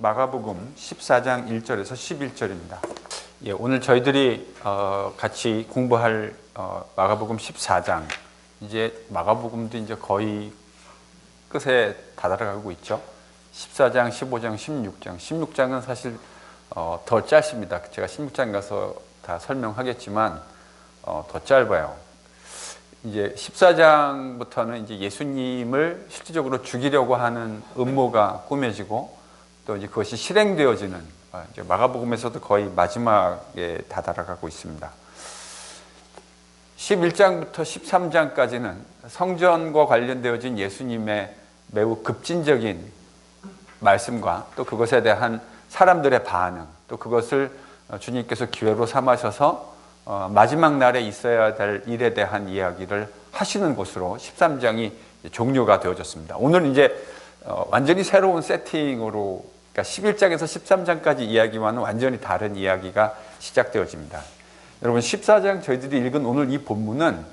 마가복음 14장 1절에서 11절입니다. 예, 오늘 저희들이 같이 공부할 마가복음 14장, 이제 마가복음도 이제 거의 끝에 다다라가고 있죠. 14장, 15장, 16장. 16장은 사실 더 짧습니다. 제가 16장 가서 다 설명하겠지만 더 짧아요. 이제 14장부터는 이제 예수님을 실질적으로 죽이려고 하는 음모가 꾸며지고 또 이제 그것이 실행되어지는, 이제 마가복음에서도 거의 마지막에 다다라가고 있습니다. 11장부터 13장까지는 성전과 관련되어진 예수님의 매우 급진적인 말씀과 또 그것에 대한 사람들의 반응, 또 그것을 주님께서 기회로 삼으셔서 마지막 날에 있어야 될 일에 대한 이야기를 하시는 곳으로 13장이 종료가 되어졌습니다. 오늘 이제 완전히 새로운 세팅으로, 그러니까 11장에서 13장까지 이야기와는 완전히 다른 이야기가 시작되어집니다. 여러분, 14장 저희들이 읽은 오늘 이 본문은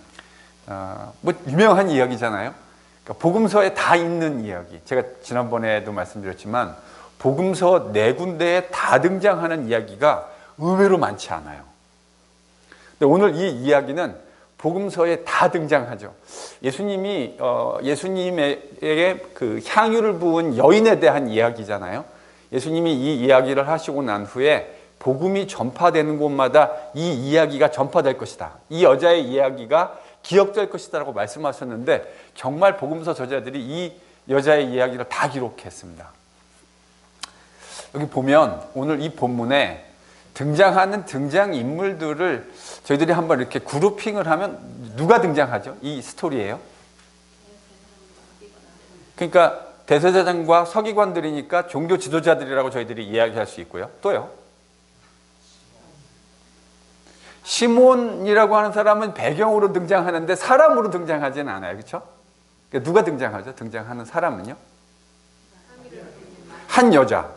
뭐 유명한 이야기잖아요. 그러니까 복음서에 다 있는 이야기. 제가 지난번에도 말씀드렸지만 복음서 4군데에 다 등장하는 이야기가 의외로 많지 않아요. 근데 오늘 이 이야기는 복음서에 다 등장하죠. 예수님이 예수님에게 그 향유를 부은 여인에 대한 이야기잖아요. 예수님이 이 이야기를 하시고 난 후에 복음이 전파되는 곳마다 이 이야기가 전파될 것이다. 이 여자의 이야기가 기억될 것이다 라고 말씀하셨는데 정말 복음서 저자들이 이 여자의 이야기를 다 기록했습니다. 여기 보면 오늘 이 본문에 등장하는 등장인물들을 저희들이 한번 이렇게 그룹핑을 하면 누가 등장하죠? 이 스토리예요. 그러니까 대제사장과 서기관들이니까 종교 지도자들이라고 저희들이 이야기할 수 있고요. 또요. 시몬이라고 하는 사람은 배경으로 등장하는데 사람으로 등장하지는 않아요. 그렇죠? 그러니까 누가 등장하죠? 등장하는 사람은요? 한 여자.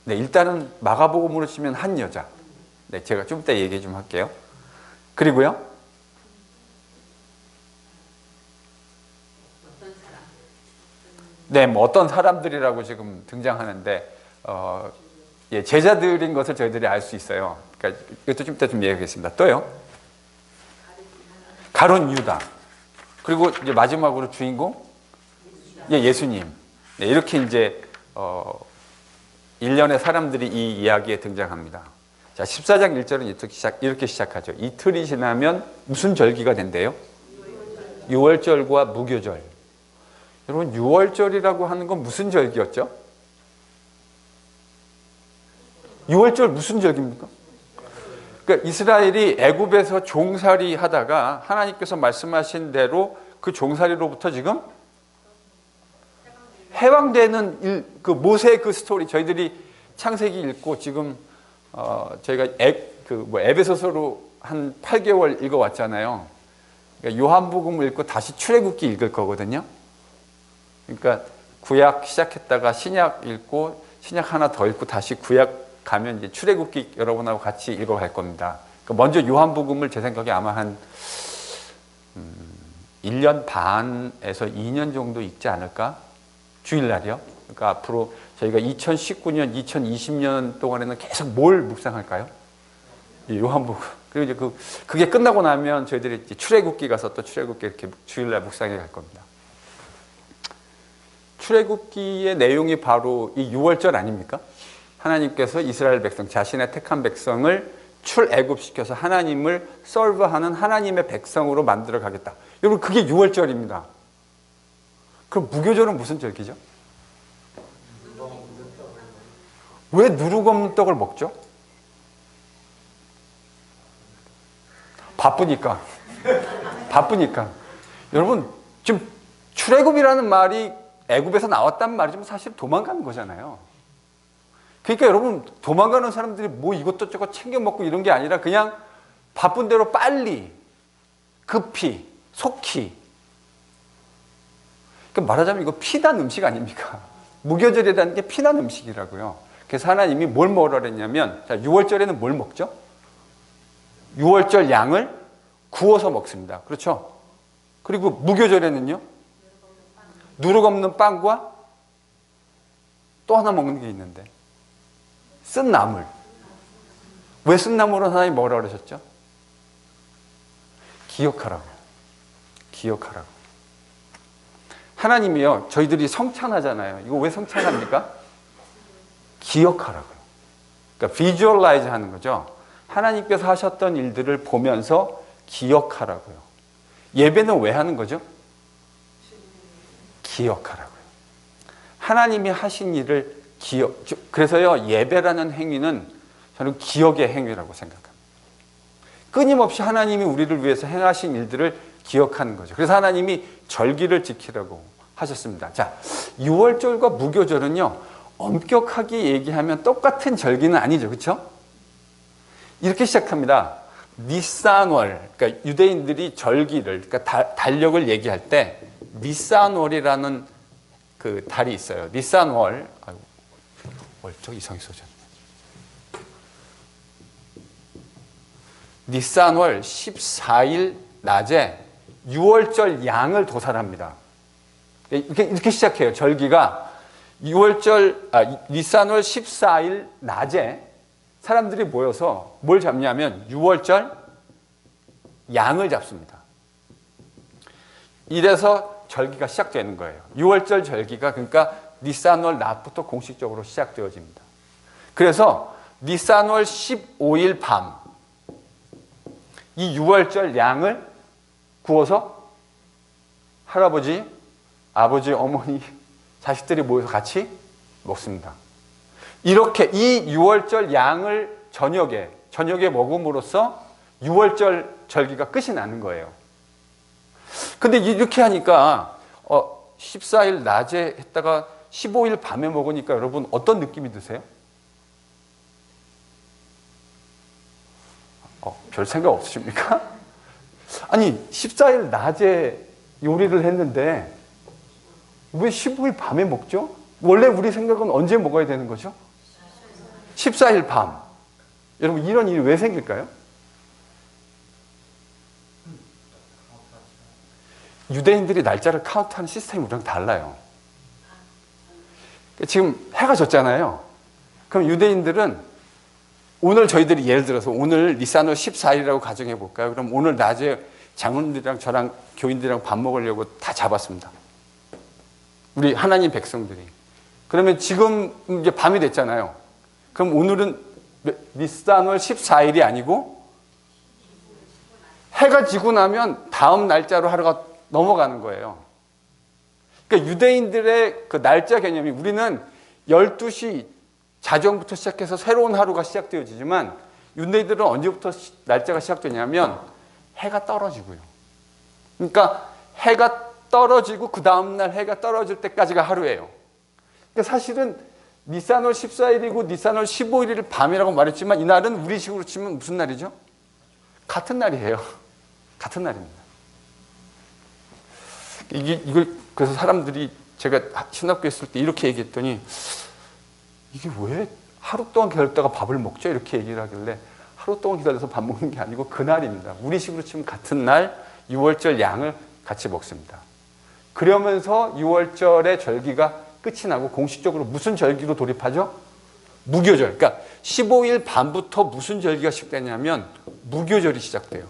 네, 일단은 마가복음으로 치면 한 여자. 네, 제가 좀 이따 얘기 좀 할게요. 그리고요. 네, 뭐 어떤 사람들이라고 지금 등장하는데, 예, 제자들인 것을 저희들이 알 수 있어요. 그러니까 이것도 좀 이따 좀 얘기하겠습니다. 또요. 가룟 유다. 그리고 이제 마지막으로 주인공? 예, 예수님. 네, 이렇게 이제, 일련의 사람들이 이 이야기에 등장합니다. 자, 14장 1절은 이렇게 시작하죠. 이틀이 지나면 무슨 절기가 된대요? 유월절과 무교절. 여러분, 유월절이라고 하는 건 무슨 절기였죠? 유월절 무슨 절기입니까? 그러니까 이스라엘이 애굽에서 종살이 하다가 하나님께서 말씀하신 대로 그 종살이로부터 지금 해방되는 그 모세의 그 스토리, 저희들이 창세기 읽고 지금 저희가 에베소서로 한 8개월 읽어왔잖아요. 그러니까 요한복음을 읽고 다시 출애굽기 읽을 거거든요. 그러니까 구약 시작했다가 신약 읽고 신약 하나 더 읽고 다시 구약 가면 이제 출애굽기 여러분하고 같이 읽어갈 겁니다. 그러니까 먼저 요한복음을 제 생각에 아마 한 1년 반에서 2년 정도 읽지 않을까? 주일날이요. 그러니까 앞으로 저희가 2019년, 2020년 동안에는 계속 뭘 묵상할까요? 요한복음. 그리고 이제 그게 끝나고 나면 저희들이 이제 출애굽기 가서 또 출애굽기 이렇게 주일날 묵상해 갈 겁니다. 출애굽기의 내용이 바로 이 유월절 아닙니까? 하나님께서 이스라엘 백성, 자신의 택한 백성을 출애굽시켜서 하나님을 서브하는 하나님의 백성으로 만들어 가겠다. 여러분, 그게 유월절입니다. 그럼 무교절은 무슨 절기죠? 왜 누룩 없는 떡을 먹죠? 바쁘니까. 바쁘니까. 여러분, 지금 출애굽이라는 말이 애굽에서 나왔단 말이지만 사실 도망가는 거잖아요. 그러니까 여러분, 도망가는 사람들이 뭐 이것저것 챙겨 먹고 이런 게 아니라 그냥 바쁜 대로 빨리, 급히, 속히. 그러니까 말하자면 이거 피난 음식 아닙니까? 무교절이라는 게 피난 음식이라고요. 그래서 하나님이 뭘 먹으라 그랬냐면, 자, 6월절에는 뭘 먹죠? 6월절 양을 구워서 먹습니다. 그렇죠? 그리고 무교절에는요? 누룩 없는 빵과 또 하나 먹는 게 있는데 쓴 나물. 왜 쓴 나물은 하나님 뭐라 그러셨죠? 기억하라고. 기억하라고. 하나님이요, 저희들이 성찬하잖아요. 이거 왜 성찬합니까? 기억하라고요. 그러니까 비주얼라이즈 하는 거죠. 하나님께서 하셨던 일들을 보면서 기억하라고요. 예배는 왜 하는 거죠? 기억하라고요. 하나님이 하신 일을 그래서요, 예배라는 행위는 저는 기억의 행위라고 생각합니다. 끊임없이 하나님이 우리를 위해서 행하신 일들을 기억하는 거죠. 그래서 하나님이 절기를 지키라고 하셨습니다. 자, 유월절과 무교절은요, 엄격하게 얘기하면 똑같은 절기는 아니죠. 그렇죠? 이렇게 시작합니다. 니산월, 그러니까 유대인들이 절기를, 그러니까 달력을 얘기할 때 니산월이라는 그 달이 있어요. 니산월, 아이고, 월적 이상이 써졌네. 니산월 14일 낮에 유월절 양을 도살합니다. 이렇게 시작해요. 절기가 니산월 14일 낮에 사람들이 모여서 뭘 잡냐면 유월절 양을 잡습니다. 이래서 절기가 시작되는 거예요. 유월절 절기가 그러니까 니산월 낮부터 공식적으로 시작되어집니다. 그래서 니산월 15일 밤 이 유월절 양을 구워서 할아버지, 아버지, 어머니, 자식들이 모여서 같이 먹습니다. 이렇게 이 유월절 양을 저녁에 먹음으로써 유월절 절기가 끝이 나는 거예요. 근데 이렇게 하니까 14일 낮에 했다가 15일 밤에 먹으니까 여러분 어떤 느낌이 드세요? 별 생각 없으십니까? 아니 14일 낮에 요리를 했는데 왜 15일 밤에 먹죠? 원래 우리 생각은 언제 먹어야 되는 거죠? 14일 밤. 여러분 이런 일이 왜 생길까요? 유대인들이 날짜를 카운트하는 시스템이 우리랑 달라요. 지금 해가 졌잖아요. 그럼 유대인들은 오늘 저희들이 예를 들어서 오늘 니산월 14일이라고 가정해 볼까요? 그럼 오늘 낮에 장로님들이랑 저랑 교인들이랑 밥 먹으려고 다 잡았습니다. 우리 하나님 백성들이. 그러면 지금 이제 밤이 됐잖아요. 그럼 오늘은 니산월 14일이 아니고 해가 지고 나면 다음 날짜로 하루가 넘어가는 거예요. 그러니까 유대인들의 그 날짜 개념이 우리는 12시 자정부터 시작해서 새로운 하루가 시작되어지지만 유대인들은 언제부터 날짜가 시작되냐면 해가 떨어지고요. 그러니까 해가 떨어지고 그 다음날 해가 떨어질 때까지가 하루예요. 그러니까 사실은 니산월 14일이고 니산월 15일을 밤이라고 말했지만 이날은 우리식으로 치면 무슨 날이죠? 같은 날이에요. 같은 날입니다. 이걸 그래서 사람들이 제가 신학교에 있을 때 이렇게 얘기했더니 이게 왜 하루 동안 기다렸다가 밥을 먹죠? 이렇게 얘기를 하길래 하루 동안 기다려서 밥 먹는 게 아니고 그날입니다. 우리식으로 치면 같은 날 유월절 양을 같이 먹습니다. 그러면서 유월절의 절기가 끝이 나고 공식적으로 무슨 절기로 돌입하죠? 무교절. 그러니까 15일 밤부터 무슨 절기가 시작되냐면 무교절이 시작돼요.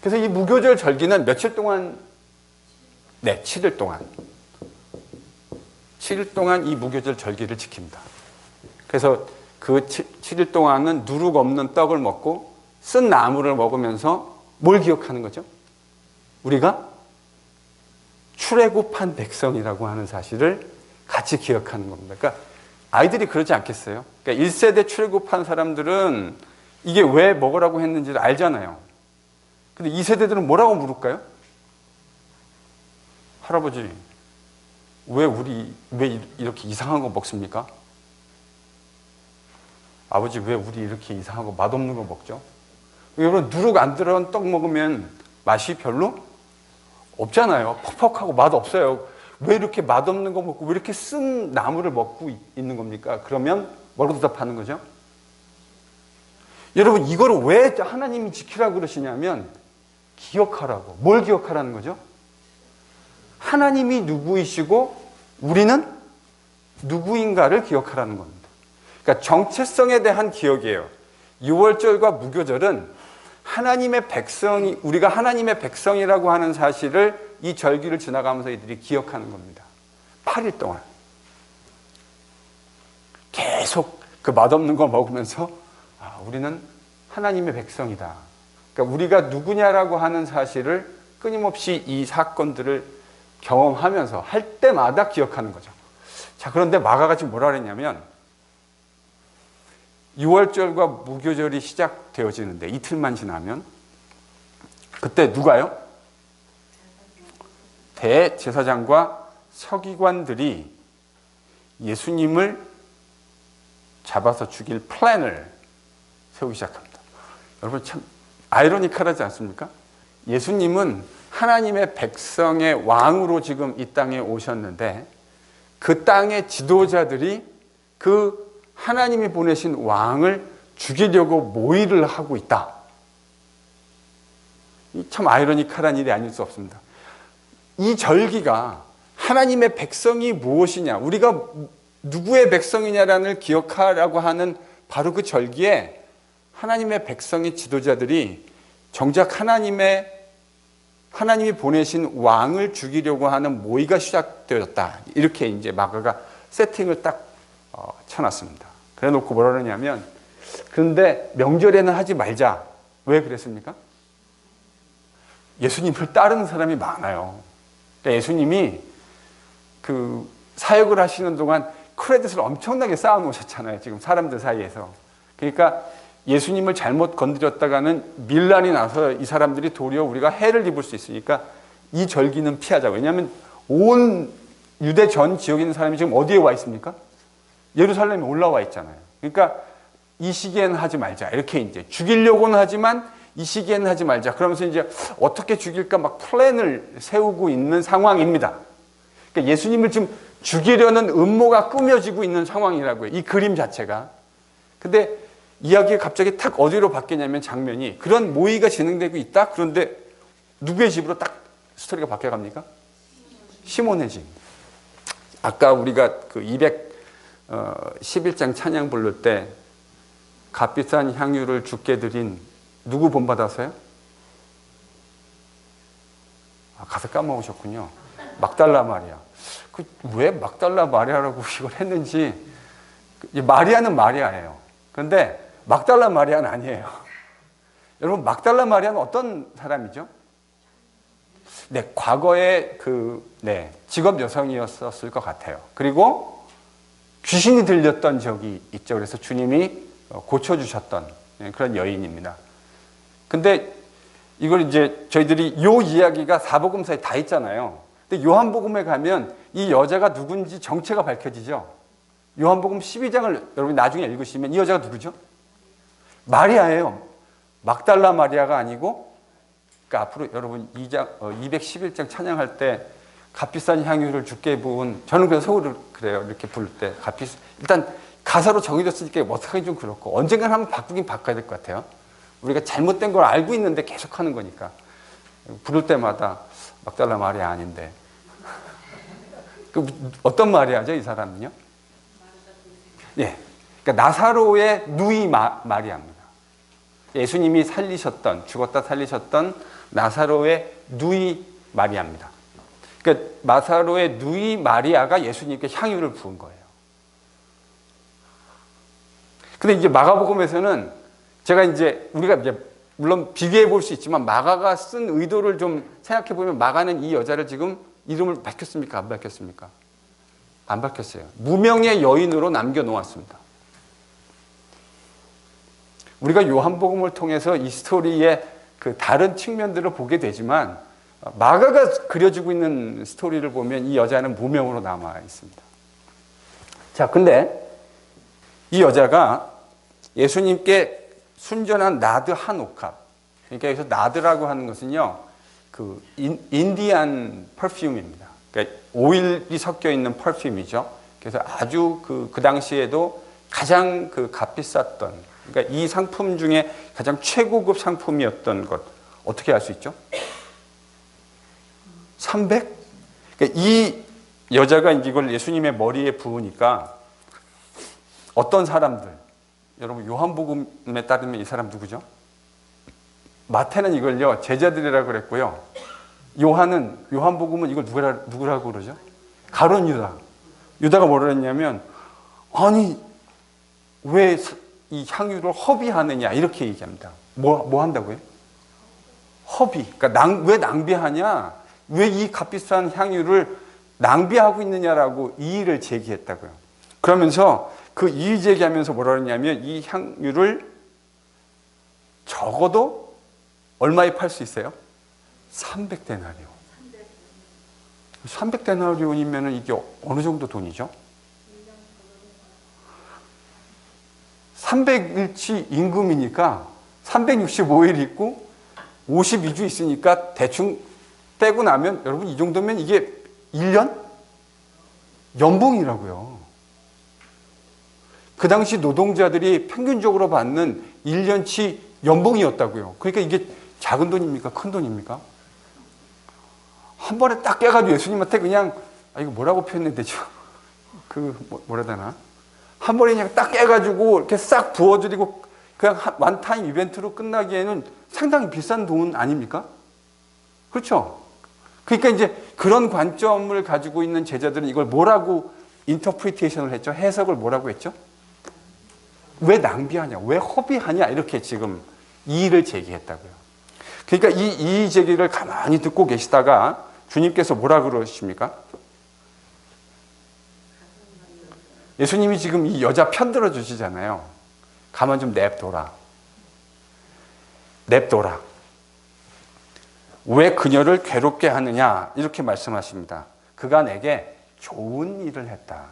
그래서 이 무교절 절기는 며칠 동안? 네, 7일 동안. 7일 동안 이 무교절 절기를 지킵니다. 그래서 그 7일 동안은 누룩 없는 떡을 먹고 쓴 나물을 먹으면서 뭘 기억하는 거죠? 우리가 출애굽한 백성이라고 하는 사실을 같이 기억하는 겁니다. 그러니까 아이들이 그러지 않겠어요? 그러니까 1세대 출애굽한 사람들은 이게 왜 먹으라고 했는지를 알잖아요. 근데 2세대들은 뭐라고 물을까요? 할아버지, 왜 이렇게 이상한 거 먹습니까? 아버지, 왜 우리 이렇게 이상하고 맛없는 거 먹죠? 여러분, 누룩 안 들어간 떡 먹으면 맛이 별로 없잖아요. 퍽퍽하고 맛 없어요. 왜 이렇게 맛없는 거 먹고 왜 이렇게 쓴 나물을 먹고 있는 겁니까? 그러면 뭐라고 대답하는 거죠? 여러분, 이거를 왜 하나님이 지키라고 그러시냐면 기억하라고. 뭘 기억하라는 거죠? 하나님이 누구이시고 우리는 누구인가를 기억하라는 겁니다. 그러니까 정체성에 대한 기억이에요. 유월절과 무교절은 하나님의 백성이, 우리가 하나님의 백성이라고 하는 사실을 이 절기를 지나가면서 이들이 기억하는 겁니다. 8일 동안 계속 그 맛없는 거 먹으면서 우리는 하나님의 백성이다. 그러니까 우리가 누구냐라고 하는 사실을 끊임없이 이 사건들을 경험하면서 할 때마다 기억하는 거죠. 자, 그런데 마가가 지금 뭐라 그랬냐면 6월절과 무교절이 시작되어지는데 이틀만 지나면 그때 누가요? 대제사장과 서기관들이 예수님을 잡아서 죽일 플랜을 세우기 시작합니다. 여러분 참 아이러니컬하지 않습니까? 예수님은 하나님의 백성의 왕으로 지금 이 땅에 오셨는데 그 땅의 지도자들이 그 하나님이 보내신 왕을 죽이려고 모의를 하고 있다. 참 아이러니컬한 일이 아닐 수 없습니다. 이 절기가 하나님의 백성이 무엇이냐, 우리가 누구의 백성이냐를 기억하라고 하는 바로 그 절기에 하나님의 백성의 지도자들이 정작 하나님이 보내신 왕을 죽이려고 하는 모의가 시작되었다. 이렇게 이제 마가가 세팅을 딱 쳐놨습니다. 그래 놓고 뭐라 그러냐면, 그런데 명절에는 하지 말자. 왜 그랬습니까? 예수님을 따르는 사람이 많아요. 그러니까 예수님이 그 사역을 하시는 동안 크레딧을 엄청나게 쌓아 놓으셨잖아요. 지금 사람들 사이에서. 그러니까 예수님을 잘못 건드렸다가는 밀란이 나서 이 사람들이 도리어 우리가 해를 입을 수 있으니까 이 절기는 피하자고. 왜냐하면 온 유대 전 지역에 있는 사람이 지금 어디에 와 있습니까? 예루살렘에 올라와 있잖아요. 그러니까 이 시기에는 하지 말자. 이렇게 이제 죽이려고는 하지만 이 시기에는 하지 말자. 그러면서 이제 어떻게 죽일까 막 플랜을 세우고 있는 상황입니다. 그러니까 예수님을 지금 죽이려는 음모가 꾸며지고 있는 상황이라고요. 이 그림 자체가. 근데 이야기가 갑자기 탁 어디로 바뀌냐면 장면이 그런 모의가 진행되고 있다. 그런데 누구의 집으로 딱 스토리가 바뀌어갑니까? 시몬의 집. 아까 우리가 그 211장 찬양 부를 때 값비싼 향유를 주께 드린 누구 본받아서요? 가서 까먹으셨군요. 막달라 마리아. 왜 막달라 마리아라고 이걸 했는지. 마리아는 마리아예요. 그런데 막달라 마리아는 아니에요. 여러분, 막달라 마리아는 어떤 사람이죠? 네, 과거에 직업 여성이었을 것 같아요. 그리고 귀신이 들렸던 적이 있죠. 그래서 주님이 고쳐주셨던 그런 여인입니다. 근데 이걸 이제 저희들이 요 이야기가 사복음서에 다 있잖아요. 근데 요한복음에 가면 이 여자가 누군지 정체가 밝혀지죠. 요한복음 12장을 여러분 나중에 읽으시면 이 여자가 누구죠? 마리아예요. 막달라 마리아가 아니고, 그러니까 앞으로 여러분 211장 찬양할 때 값비싼 향유를 주께 부은, 저는 그냥 속으로 그래요. 이렇게 부를 때 일단 가사로 정해졌으니까 어떡하기 좀 그렇고 언젠간 한번 바꾸긴 바꿔야 될 것 같아요. 우리가 잘못된 걸 알고 있는데 계속 하는 거니까. 부를 때마다 막달라 마리아 아닌데. 어떤 마리아죠, 이 사람은요? 예. 그러니까 나사로의 누이 마리아입니다. 예수님이 죽었다 살리셨던 나사로의 누이 마리아입니다. 그러니까 나사로의 누이 마리아가 예수님께 향유를 부은 거예요. 근데 이제 마가복음에서는 우리가 물론 비교해 볼 수 있지만 마가가 쓴 의도를 좀 생각해 보면 마가는 이 여자를 지금 이름을 밝혔습니까? 안 밝혔습니까? 안 밝혔어요. 무명의 여인으로 남겨놓았습니다. 우리가 요한복음을 통해서 이 스토리의 그 다른 측면들을 보게 되지만 마가가 그려지고 있는 스토리를 보면 이 여자는 무명으로 남아 있습니다. 자, 근데 이 여자가 예수님께 순전한 나드 한 옥합. 그러니까 여기서 나드라고 하는 것은요, 그 인디안 퍼퓸입니다. 그러니까 오일이 섞여 있는 퍼퓸이죠. 그래서 아주 그 당시에도 가장 그 값비쌌던, 그러니까 이 상품 중에 가장 최고급 상품이었던 것. 어떻게 알 수 있죠? 300? 그러니까 이 여자가 이걸 예수님의 머리에 부으니까 어떤 사람들, 여러분 요한복음에 따르면 이 사람 누구죠? 마태는 이걸요 제자들이라고 그랬고요. 요한복음은 이걸 누구라고 그러죠? 가룟 유다. 유다가 뭐라 했냐면, 아니 왜 이 향유를 허비하느냐 이렇게 얘기합니다. 뭐 한다고요? 허비. 그러니까 왜 낭비하냐? 왜 이 값비싼 향유를 낭비하고 있느냐라고 이의를 제기했다고요. 그러면서 그 이의 제기하면서 뭐라 그러냐면 이 향유를 적어도 얼마에 팔 수 있어요? 300데나리온. 300데나리온이면 이게 어느 정도 돈이죠? 300일치 임금이니까 365일 있고 52주 있으니까 대충 떼고 나면 여러분 이 정도면 이게 1년? 연봉이라고요. 그 당시 노동자들이 평균적으로 받는 1년치 연봉이었다고요. 그러니까 이게 작은 돈입니까? 큰 돈입니까? 한 번에 딱 깨가지고 예수님한테 그냥, 이거 뭐라고 표현해야 되죠? 뭐라 해야 되나? 한 번에 그냥 딱 깨가지고 이렇게 싹 부어드리고 그냥 완타임 이벤트로 끝나기에는 상당히 비싼 돈 아닙니까? 그렇죠? 그러니까 이제 그런 관점을 가지고 있는 제자들은 이걸 뭐라고 인터프리테이션을 했죠? 해석을 뭐라고 했죠? 왜 낭비하냐? 왜 허비하냐? 이렇게 지금 이의를 제기했다고요. 그러니까 이 이의 제기를 가만히 듣고 계시다가 주님께서 뭐라 그러십니까? 예수님이 지금 이 여자 편들어 주시잖아요. 가만 좀 냅둬라. 냅둬라. 왜 그녀를 괴롭게 하느냐? 이렇게 말씀하십니다. 그가 내게 좋은 일을 했다.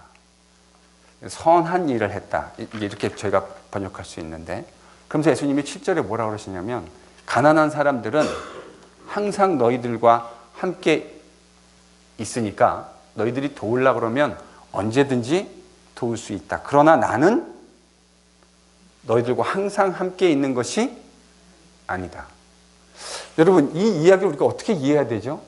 선한 일을 했다. 이렇게 저희가 번역할 수 있는데, 그러면서 예수님이 7절에 뭐라고 그러시냐면, 가난한 사람들은 항상 너희들과 함께 있으니까 너희들이 도우려고 그러면 언제든지 도울 수 있다. 그러나 나는 너희들과 항상 함께 있는 것이 아니다. 여러분, 이 이야기를 우리가 어떻게 이해해야 되죠?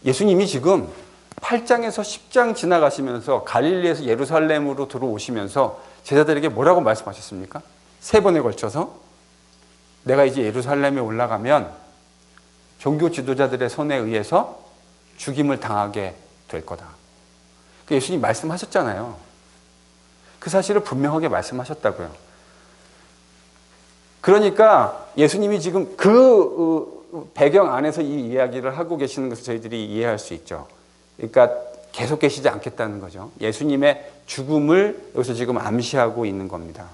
예수님이 지금 8장에서 10장 지나가시면서 갈릴리에서 예루살렘으로 들어오시면서 제자들에게 뭐라고 말씀하셨습니까? 3번에 걸쳐서 내가 이제 예루살렘에 올라가면 종교 지도자들의 손에 의해서 죽임을 당하게 될 거다. 예수님 말씀하셨잖아요. 그 사실을 분명하게 말씀하셨다고요. 그러니까 예수님이 지금 그 배경 안에서 이 이야기를 하고 계시는 것을 저희들이 이해할 수 있죠. 그러니까 계속 계시지 않겠다는 거죠. 예수님의 죽음을 여기서 지금 암시하고 있는 겁니다.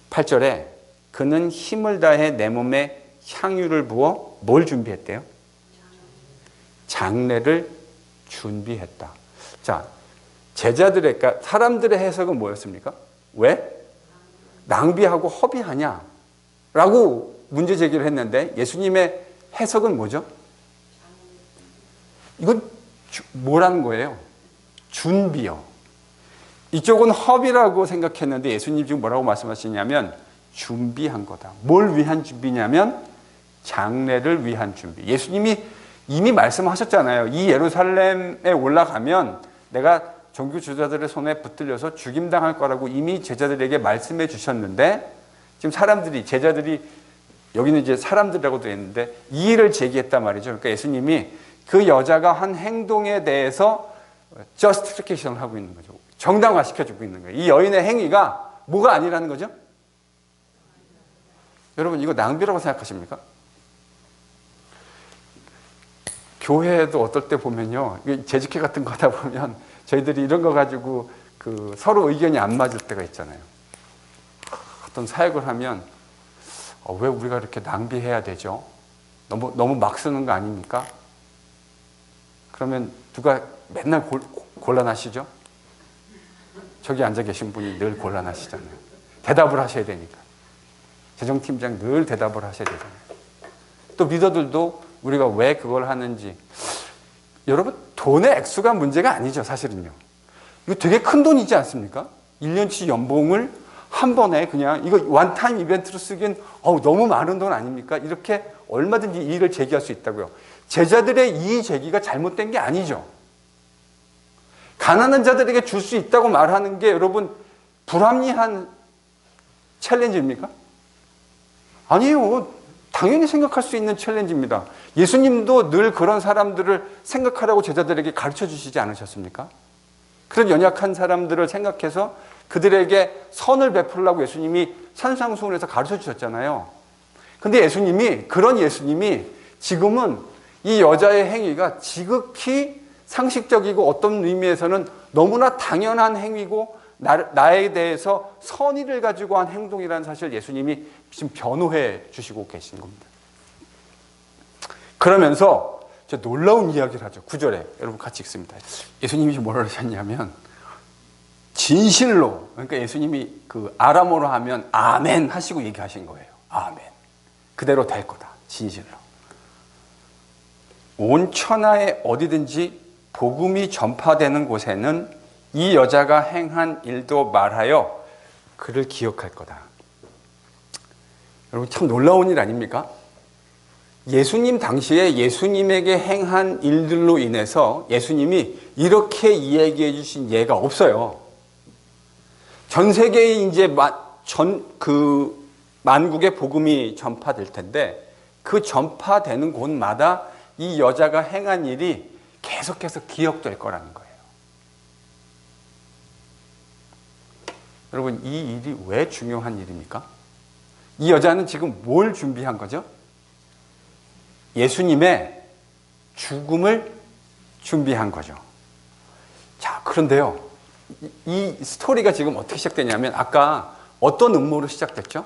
8절에 그는 힘을 다해 내 몸에 향유를 부어 뭘 준비했대요? 장례를 준비했다. 자, 제자들의, 그러니까 사람들의 해석은 뭐였습니까? 왜? 낭비하고 허비하냐? 라고 문제 제기를 했는데 예수님의 해석은 뭐죠? 이건 뭐라는 거예요? 준비요. 이쪽은 허비라고 생각했는데 예수님 지금 뭐라고 말씀하시냐면 준비한 거다. 뭘 위한 준비냐면 장례를 위한 준비. 예수님이 이미 말씀하셨잖아요. 이 예루살렘에 올라가면 내가 종교 지도자들의 손에 붙들려서 죽임당할 거라고 이미 제자들에게 말씀해 주셨는데 지금 제자들이 여기는 이제 사람들이라고 되어 있는데 이의를 제기했단 말이죠. 그러니까 예수님이 그 여자가 한 행동에 대해서 저스티피케이션을 하고 있는 거죠. 정당화시켜주고 있는 거예요. 이 여인의 행위가 뭐가 아니라는 거죠? 여러분 이거 낭비라고 생각하십니까? 교회에도 어떨 때 보면요. 재직회 같은 거 하다 보면 저희들이 이런 거 가지고 서로 의견이 안 맞을 때가 있잖아요. 어떤 사역을 하면 왜 우리가 이렇게 낭비해야 되죠? 너무 막 쓰는 거 아닙니까? 그러면 누가 맨날 곤란하시죠? 저기 앉아 계신 분이 늘 곤란하시잖아요. 대답을 하셔야 되니까. 재정팀장 늘 대답을 하셔야 되잖아요. 또 리더들도 우리가 왜 그걸 하는지. 여러분 돈의 액수가 문제가 아니죠. 사실은요. 이거 되게 큰 돈이지 않습니까? 1년치 연봉을 한 번에 그냥 이거 원타임 이벤트로 쓰기엔 너무 많은 돈 아닙니까? 이렇게 얼마든지 이의를 제기할 수 있다고요. 제자들의 이의 제기가 잘못된 게 아니죠. 가난한 자들에게 줄 수 있다고 말하는 게 여러분 불합리한 챌린지입니까? 아니에요. 당연히 생각할 수 있는 챌린지입니다. 예수님도 늘 그런 사람들을 생각하라고 제자들에게 가르쳐 주시지 않으셨습니까? 그런 연약한 사람들을 생각해서 그들에게 선을 베풀려고 예수님이 산상수훈에서 가르쳐 주셨잖아요. 근데 그런 예수님이 지금은 이 여자의 행위가 지극히 상식적이고 어떤 의미에서는 너무나 당연한 행위고 나에 대해서 선의를 가지고 한 행동이라는 사실을 예수님이 지금 변호해 주시고 계신 겁니다. 그러면서 놀라운 이야기를 하죠. 9절에 여러분 같이 읽습니다. 예수님이 뭐라 하셨냐면 진실로, 그러니까 예수님이 그 아람어로 하면 아멘 하시고 얘기하신 거예요. 아멘. 그대로 될 거다. 진실로. 온 천하에 어디든지 복음이 전파되는 곳에는 이 여자가 행한 일도 말하여 그를 기억할 거다. 여러분 참 놀라운 일 아닙니까? 예수님 당시에 예수님에게 행한 일들로 인해서 예수님이 이렇게 이야기해 주신 예가 없어요. 전 세계에 이제 만국의 복음이 전파될 텐데 그 전파되는 곳마다 이 여자가 행한 일이 계속해서 기억될 거라는 거예요. 여러분 이 일이 왜 중요한 일입니까? 이 여자는 지금 뭘 준비한 거죠? 예수님의 죽음을 준비한 거죠. 자, 그런데요. 이 스토리가 지금 어떻게 시작되냐면 아까 어떤 음모로 시작됐죠?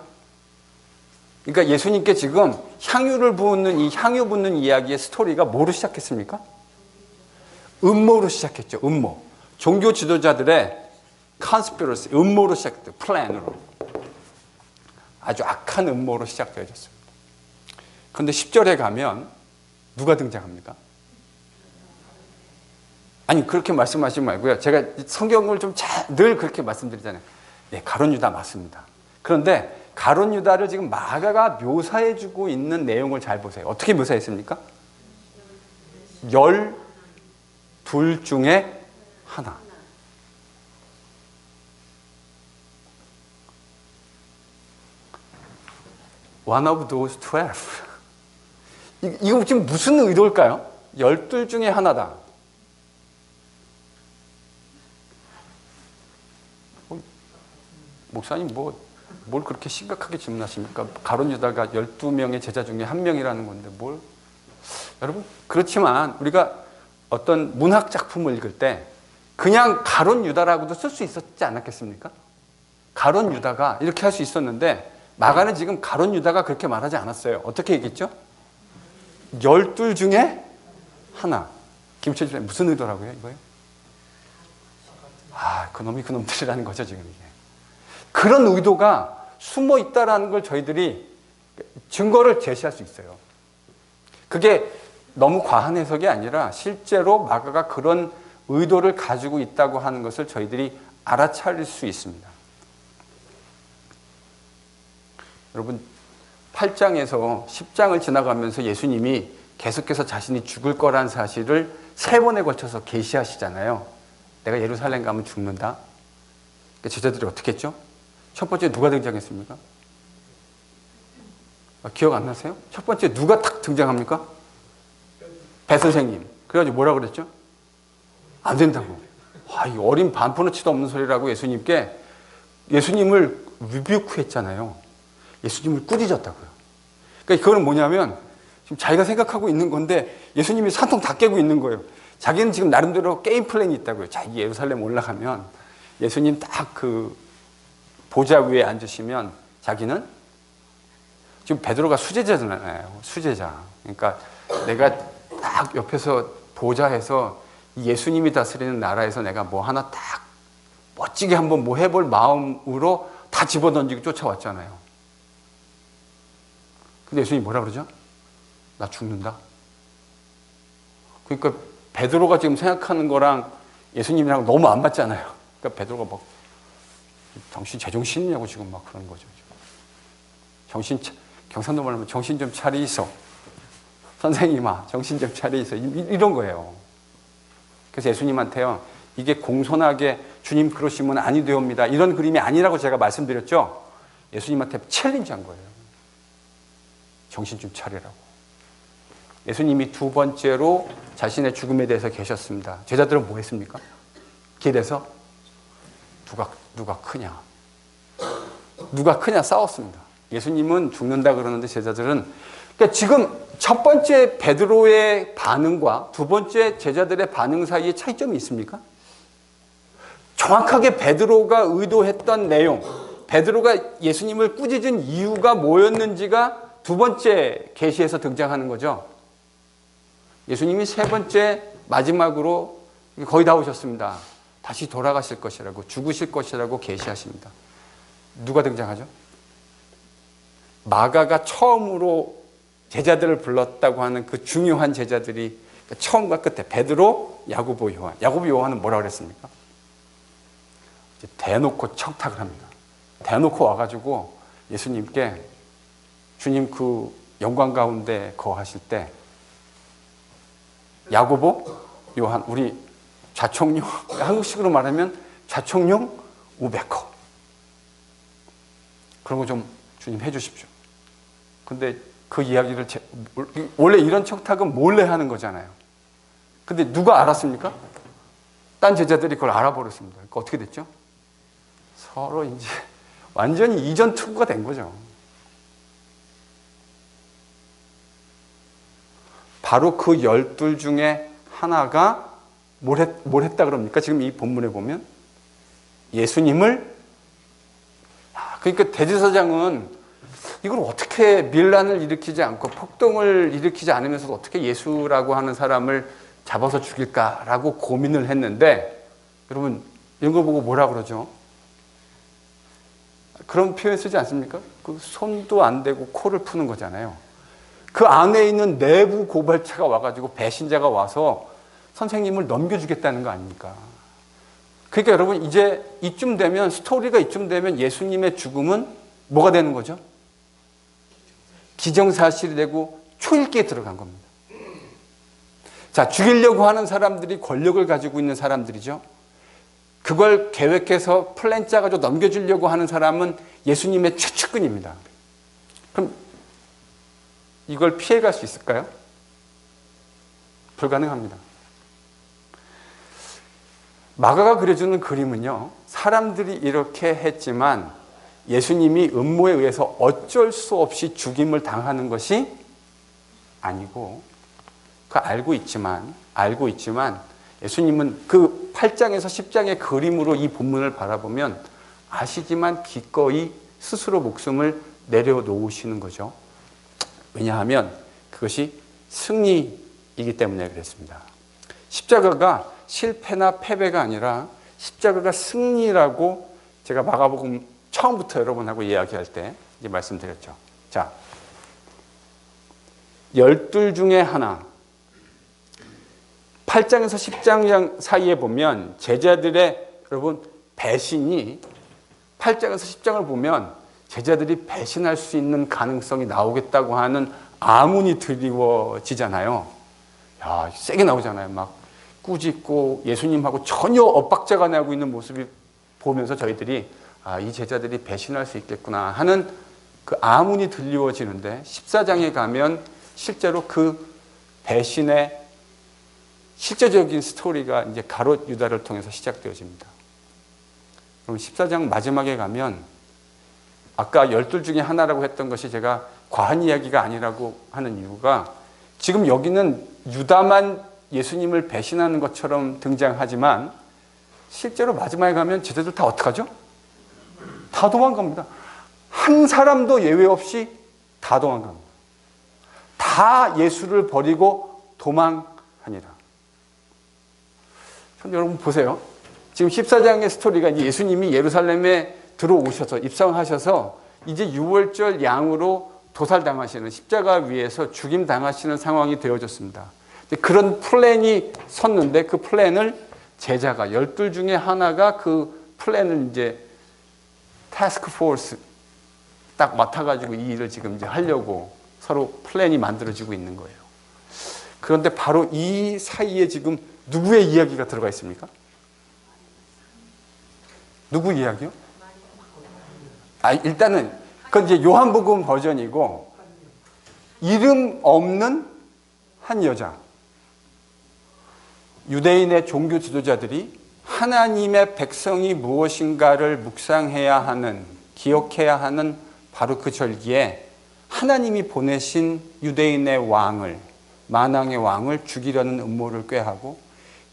그러니까 예수님께 지금 향유를 부는 이 향유 붓는 이야기의 스토리가 뭐로 시작했습니까? 음모로 시작했죠. 음모. 종교 지도자들의 컨스피러시, 음모로 시작됐죠. 플랜으로. 아주 악한 음모로 시작되어졌습니다. 그런데 10절에 가면 누가 등장합니까? 아니 그렇게 말씀하시지 말고요. 제가 성경을 좀 늘 그렇게 말씀드리잖아요. 네, 가룟 유다 맞습니다. 그런데 가룟 유다를 지금 마가가 묘사해주고 있는 내용을 잘 보세요. 어떻게 묘사했습니까? 12 중에 하나. One of those 12. 이거 지금 무슨 의도일까요? 12 중에 하나다. 목사님 뭘 그렇게 심각하게 질문하십니까? 가룟 유다가 12명의 제자 중에 한 명이라는 건데 뭘? 여러분 그렇지만 우리가 어떤 문학 작품을 읽을 때 그냥 가룟 유다라고도 쓸 수 있었지 않았겠습니까? 가룟 유다가 이렇게 할 수 있었는데 마가는 지금 가룟 유다가 그렇게 말하지 않았어요. 어떻게 얘기했죠? 12 중에 하나. 김철주 님 무슨 의도라고요, 이거요? 그놈이 그놈들이라는 거죠, 지금 이게. 그런 의도가 숨어 있다라는 걸 저희들이 증거를 제시할 수 있어요. 그게 너무 과한 해석이 아니라 실제로 마가가 그런 의도를 가지고 있다고 하는 것을 저희들이 알아차릴 수 있습니다. 여러분 8장에서 10장을 지나가면서 예수님이 계속해서 자신이 죽을 거란 사실을 3번에 걸쳐서 계시하시잖아요. 내가 예루살렘 가면 죽는다. 그러니까 제자들이 어떻게 했죠? 첫 번째 누가 등장했습니까? 기억 안 나세요? 첫 번째 누가 딱 등장합니까? 배 선생님. 그래가지고 뭐라 그랬죠? 안 된다고. 이 어린 반포너치도 없는 소리라고 예수님을 리뷰크했잖아요. 예수님을 꾸짖었다고요. 그러니까 그건 뭐냐면 지금 자기가 생각하고 있는 건데 예수님이 산통 다 깨고 있는 거예요. 자기는 지금 나름대로 게임 플랜이 있다고요. 자, 예루살렘 올라가면 예수님 딱 그 보좌 위에 앉으시면 자기는 지금 베드로가 수제자잖아요. 수제자. 그러니까 내가 딱 옆에서 보좌해서 예수님이 다스리는 나라에서 내가 뭐 하나 딱 멋지게 한번 뭐 해볼 마음으로 다 집어던지고 쫓아왔잖아요. 근데 예수님이 뭐라 그러죠? 나 죽는다. 그러니까 베드로가 지금 생각하는 거랑 예수님이랑 너무 안 맞잖아요. 그러니까 베드로가 막 제정신이냐고 지금 막 그런 거죠. 경상도 말로 하면 정신 좀 차리소. 선생님아, 정신 좀 차리소. 이런 거예요. 그래서 예수님한테요, 이게 공손하게 주님 그러시면 아니 되옵니다. 이런 그림이 아니라고 제가 말씀드렸죠. 예수님한테 챌린지한 거예요. 정신 좀 차리라고. 예수님이 두 번째로 자신의 죽음에 대해서 계셨습니다. 제자들은 뭐 했습니까? 길에서 누가 크냐? 누가 크냐 싸웠습니다. 예수님은 죽는다 그러는데 제자들은, 그러니까 지금 첫 번째 베드로의 반응과 두 번째 제자들의 반응 사이에 차이점이 있습니까? 정확하게 베드로가 의도했던 내용, 베드로가 예수님을 꾸짖은 이유가 뭐였는지가 두 번째 계시에서 등장하는 거죠. 예수님이 세 번째 마지막으로 거의 다 오셨습니다. 다시 돌아가실 것이라고, 죽으실 것이라고 계시하십니다. 누가 등장하죠? 마가가 처음으로 제자들을 불렀다고 하는 그 중요한 제자들이 처음과 끝에 베드로, 야고보, 요한. 야고보, 요한은 뭐라고 그랬습니까? 이제 대놓고 청탁을 합니다. 대놓고 와가지고 예수님께 주님 그 영광 가운데 거하실 때 야고보, 요한, 우리 좌총용, 한국식으로 말하면 좌총용 우베커. 그런 거 좀 주님 해주십시오. 근데 그 이야기를 원래 이런 청탁은 몰래 하는 거잖아요. 근데 누가 알았습니까? 딴 제자들이 그걸 알아버렸습니다. 그러니까 어떻게 됐죠? 서로 이제 완전히 이전 투구가 된 거죠. 바로 그 12 중에 하나가 뭘 했다 그럽니까? 지금 이 본문에 보면 예수님을, 그러니까 대제사장은 이걸 어떻게 밀란을 일으키지 않고 폭동을 일으키지 않으면서 어떻게 예수라고 하는 사람을 잡아서 죽일까라고 고민을 했는데, 여러분 이런 거 보고 뭐라 그러죠? 그런 표현 쓰지 않습니까? 그 손도 안 대고 코를 푸는 거잖아요. 그 안에 있는 내부 고발자가 와가지고 배신자가 와서 선생님을 넘겨주겠다는 거 아닙니까? 그러니까 여러분 이제 이쯤 되면, 스토리가 이쯤 되면 예수님의 죽음은 뭐가 되는 거죠? 기정사실이 되고 초읽기에 들어간 겁니다. 자, 죽이려고 하는 사람들이 권력을 가지고 있는 사람들이죠. 그걸 계획해서 플랜 짜가지고 넘겨주려고 하는 사람은 예수님의 최측근입니다. 그럼 이걸 피해갈 수 있을까요? 불가능합니다. 마가가 그려주는 그림은요, 사람들이 이렇게 했지만 예수님이 음모에 의해서 어쩔 수 없이 죽임을 당하는 것이 아니고, 그 알고 있지만 예수님은 그 8장에서 10장의 그림으로 이 본문을 바라보면 아시지만 기꺼이 스스로 목숨을 내려놓으시는 거죠. 왜냐하면 그것이 승리이기 때문에 그랬습니다. 십자가가 실패나 패배가 아니라 십자가가 승리라고 제가 마가복음 처음부터 여러분하고 이야기할 때 이제 말씀드렸죠. 자, 12 중에 하나, 8장에서 10장 사이에 보면 제자들의 여러분 배신이, 8장에서 10장을 보면 제자들이 배신할 수 있는 가능성이 나오겠다고 하는 아문이 드리워지잖아요. 야, 세게 나오잖아요. 막 꾸짖고 예수님하고 전혀 엇박자가 나고 있는 모습이 보면서 저희들이 이 제자들이 배신할 수 있겠구나 하는 그 아문이 들리워지는데, 14장에 가면 실제로 그 배신의 실제적인 스토리가 이제 가롯 유다를 통해서 시작되어집니다. 그럼 14장 마지막에 가면 아까 12 중에 하나라고 했던 것이 제가 과한 이야기가 아니라고 하는 이유가, 지금 여기는 유다만 예수님을 배신하는 것처럼 등장하지만 실제로 마지막에 가면 제자들 다 어떡하죠? 다 도망갑니다. 한 사람도 예외 없이 다 도망갑니다. 다 예수를 버리고 도망하니라. 여러분 보세요. 지금 14장의 스토리가 이제 예수님이 예루살렘에 들어오셔서 입성하셔서 이제 유월절 양으로 도살당하시는, 십자가 위에서 죽임당하시는 상황이 되어졌습니다. 그런 플랜이 섰는데 그 플랜을 제자가 12 중에 하나가 그 플랜을 이제 타스크 포스 딱 맡아가지고 이 일을 지금 이제 하려고 서로 플랜이 만들어지고 있는 거예요. 그런데 바로 이 사이에 지금 누구의 이야기가 들어가 있습니까? 누구 이야기요? 일단은 그건 이제 요한복음 버전이고, 이름 없는 한 여자. 유대인의 종교 지도자들이 하나님의 백성이 무엇인가를 묵상해야 하는, 기억해야 하는 바로 그 절기에 하나님이 보내신 유대인의 왕을, 만왕의 왕을 죽이려는 음모를 꾀하고,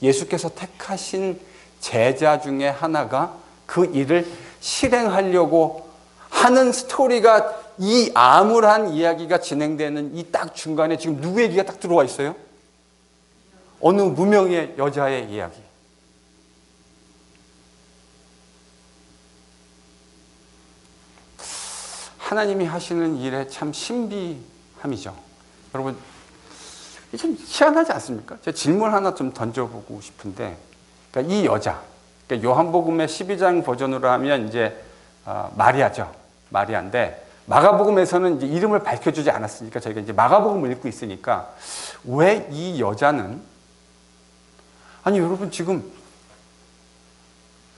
예수께서 택하신 제자 중에 하나가 그 일을 실행하려고 하는 스토리가, 이 암울한 이야기가 진행되는 이 딱 중간에 지금 누구 얘기가 딱 들어와 있어요? 어느 무명의 여자의 이야기. 하나님이 하시는 일에 참 신비함이죠. 여러분, 좀 희한하지 않습니까? 제가 질문 하나 좀 던져보고 싶은데, 그러니까 이 여자, 그러니까 요한복음의 12장 버전으로 하면 이제 마리아죠. 마리아인데, 마가복음에서는 이제 이름을 밝혀주지 않았으니까 저희가 이제 마가복음을 읽고 있으니까, 왜 이 여자는, 아니 여러분 지금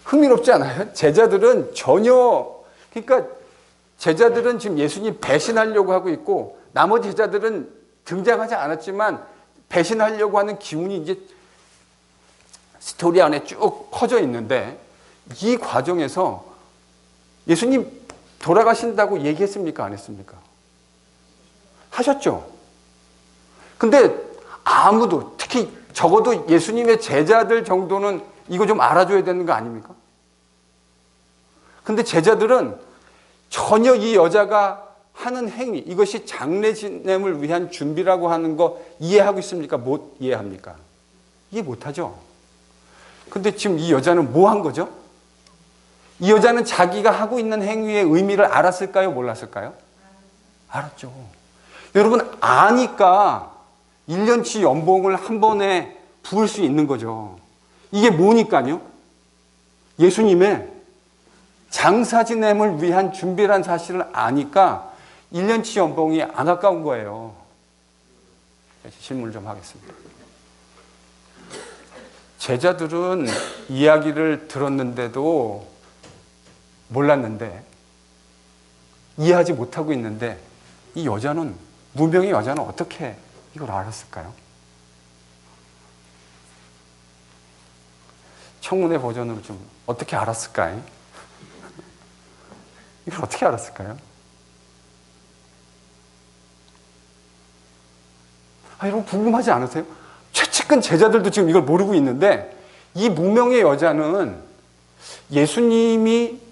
흥미롭지 않아요? 제자들은 전혀, 그러니까 제자들은 지금 예수님 배신하려고 하고 있고, 나머지 제자들은 등장하지 않았지만 배신하려고 하는 기운이 이제 스토리 안에 쭉 퍼져 있는데, 이 과정에서 예수님 돌아가신다고 얘기했습니까? 안 했습니까? 하셨죠. 근데 아무도, 특히 적어도 예수님의 제자들 정도는 이거 좀 알아줘야 되는 거 아닙니까? 근데 제자들은 전혀 이 여자가 하는 행위, 이것이 장례 지냄을 위한 준비라고 하는 거 이해하고 있습니까? 못 이해합니까? 이해 못하죠. 근데 지금 이 여자는 뭐 한 거죠? 이 여자는 자기가 하고 있는 행위의 의미를 알았을까요? 몰랐을까요? 알았죠. 여러분, 아니까 1년치 연봉을 한 번에 부을 수 있는 거죠. 이게 뭐니까요? 예수님의 장사 지냄을 위한 준비란 사실을 아니까 1년치 연봉이 안 아까운 거예요. 질문을 좀 하겠습니다. 제자들은 이야기를 들었는데도 몰랐는데, 이해하지 못하고 있는데, 이 여자는, 무명의 여자는 어떻게 이걸 알았을까요? 청문회 버전으로 좀 어떻게 알았을까요? 이걸 어떻게 알았을까요? 여러분 궁금하지 않으세요? 최측근 제자들도 지금 이걸 모르고 있는데, 이 무명의 여자는 예수님이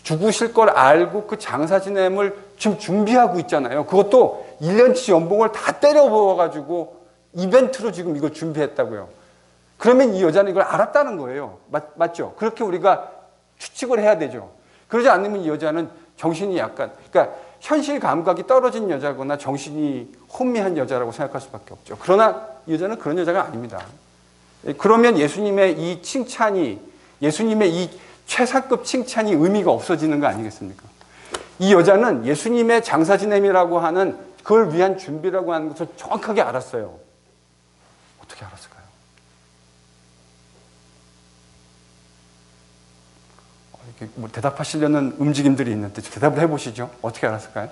죽으실 걸 알고 그 장사 지냄을 지금 준비하고 있잖아요. 그것도 1년치 연봉을 다 때려 부어가지고 이벤트로 지금 이걸 준비했다고요. 그러면 이 여자는 이걸 알았다는 거예요. 맞죠? 그렇게 우리가 추측을 해야 되죠. 그러지 않으면 이 여자는 정신이 약간, 그러니까 현실 감각이 떨어진 여자거나 정신이 혼미한 여자라고 생각할 수밖에 없죠. 그러나 이 여자는 그런 여자가 아닙니다. 그러면 예수님의 이 칭찬이, 예수님의 이 최상급 칭찬이 의미가 없어지는 거 아니겠습니까? 이 여자는 예수님의 장사 지냄이라고 하는 그걸 위한 준비라고 하는 것을 정확하게 알았어요. 어떻게 알았을까요? 이렇게 뭐 대답하시려는 움직임들이 있는데 대답을 해보시죠. 어떻게 알았을까요?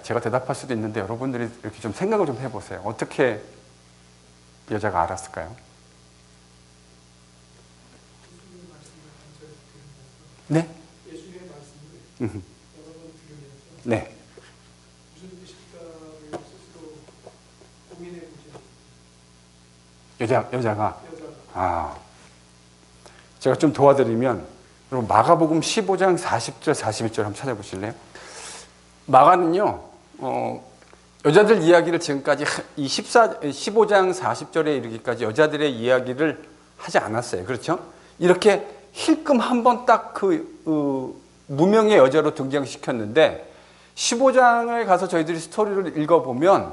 제가 대답할 수도 있는데 여러분들이 이렇게 좀 생각을 좀 해보세요. 어떻게 여자가 알았을까요? 네? 예수님의 말씀을 여러 번 들으면서 네. 무슨 뜻일까를 스스로 고민해 보죠. 여자가? 제가 좀 도와드리면, 여러분 마가복음 15장 40절, 41절 한번 찾아보실래요? 마가는요, 여자들 이야기를 지금까지 이 15장 40절에 이르기까지 여자들의 이야기를 하지 않았어요. 그렇죠? 이렇게 힐끔 한 번 딱 무명의 여자로 등장시켰는데, 15장을 가서 저희들이 스토리를 읽어보면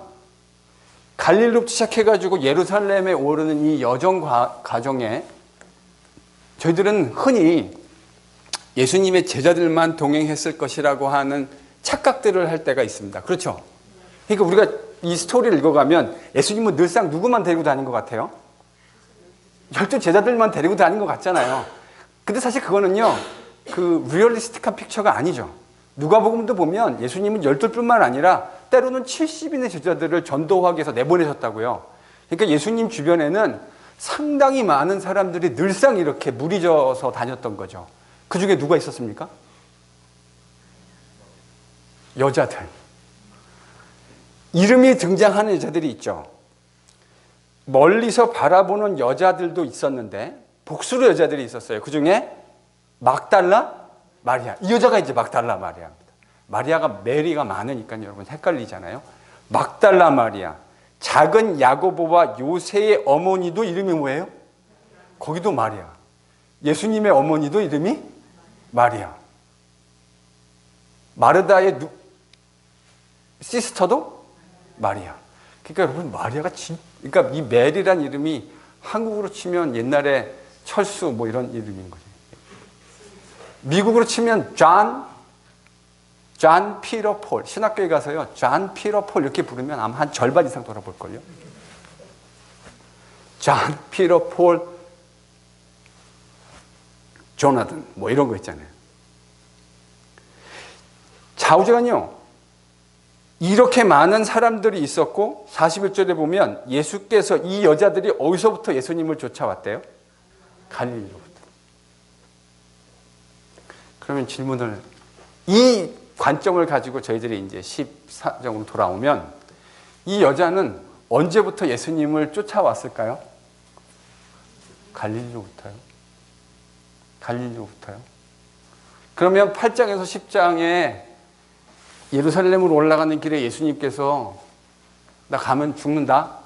갈릴리부터 시작해가지고 예루살렘에 오르는 이 여정 과정에 저희들은 흔히 예수님의 제자들만 동행했을 것이라고 하는 착각들을 할 때가 있습니다. 그렇죠? 그러니까 우리가 이 스토리를 읽어가면 예수님은 늘상 누구만 데리고 다닌 것 같아요? 12 제자들만 데리고 다닌 것 같잖아요. 근데 사실 그거는요, 리얼리스틱한 픽처가 아니죠. 누가복음도 보면 예수님은 12뿐만 아니라 때로는 70인의 제자들을 전도하기 위해서 내보내셨다고요. 그러니까 예수님 주변에는 상당히 많은 사람들이 늘상 이렇게 무리져서 다녔던 거죠. 그 중에 누가 있었습니까? 여자들. 이름이 등장하는 여자들이 있죠. 멀리서 바라보는 여자들도 있었는데 복수로 여자들이 있었어요. 그 중에 막달라 마리아. 이 여자가 이제 막달라 마리아입니다. 마리아가 메리가 많으니까 여러분 헷갈리잖아요. 막달라 마리아. 작은 야고보와 요새의 어머니도 이름이 뭐예요? 거기도 마리아. 예수님의 어머니도 이름이 마리아. 마르다의 시스터도 마리아. 그러니까 여러분 마리아가 그러니까 이 메리란 이름이 한국으로 치면 옛날에 철수 뭐 이런 이름인 거죠. 미국으로 치면 존 피터 폴. 신학교에 가서요. 존 피터 폴 이렇게 부르면 아마 한 절반 이상 돌아볼걸요. 존 피터 폴 조나단 뭐 이런 거 있잖아요. 좌우지간요. 이렇게 많은 사람들이 있었고 41절에 보면 예수께서 이 여자들이 어디서부터 예수님을 쫓아왔대요? 갈릴리로부터. 그러면 질문을 이 관점을 가지고 저희들이 이제 14장으로 돌아오면 이 여자는 언제부터 예수님을 쫓아왔을까요? 갈릴리로부터요. 갈릴리로부터요. 그러면 8장에서 10장에 예루살렘으로 올라가는 길에 예수님께서 나 가면 죽는다.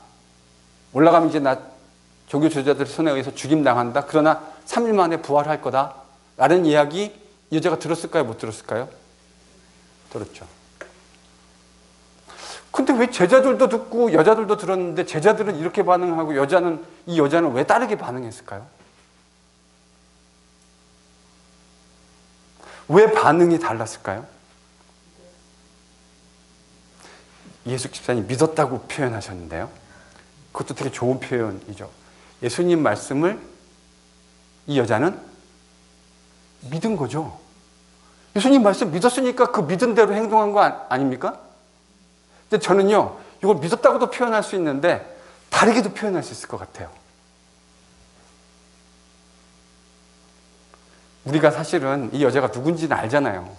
올라가면 이제 나 종교 지도자들 손에 의해서 죽임당한다. 그러나 3일 만에 부활할 거다. 라는 이야기 이 여자가 들었을까요? 못 들었을까요? 들었죠. 근데 왜 제자들도 듣고 여자들도 들었는데 제자들은 이렇게 반응하고 이 여자는 왜 다르게 반응했을까요? 왜 반응이 달랐을까요? 예수 집사님 믿었다고 표현하셨는데요. 그것도 되게 좋은 표현이죠. 예수님 말씀을 이 여자는 믿은 거죠. 예수님 말씀 믿었으니까 그 믿은 대로 행동한 거 아닙니까? 근데 저는요, 이걸 믿었다고도 표현할 수 있는데 다르게도 표현할 수 있을 것 같아요. 우리가 사실은 이 여자가 누군지는 알잖아요.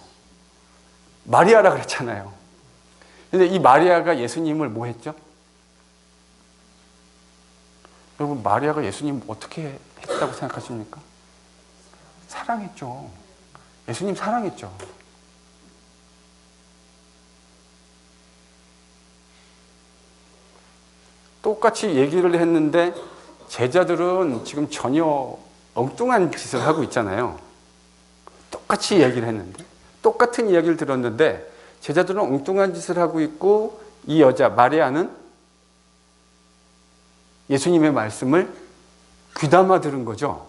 마리아라 그랬잖아요. 근데 이 마리아가 예수님을 뭐 했죠? 여러분, 마리아가 예수님 어떻게 했다고 생각하십니까? 사랑했죠. 예수님 사랑했죠. 똑같이 얘기를 했는데 제자들은 지금 전혀 엉뚱한 짓을 하고 있잖아요. 똑같이 얘기를 했는데, 똑같은 이야기를 들었는데 제자들은 엉뚱한 짓을 하고 있고 이 여자 마리아는 예수님의 말씀을 귀담아 들은 거죠.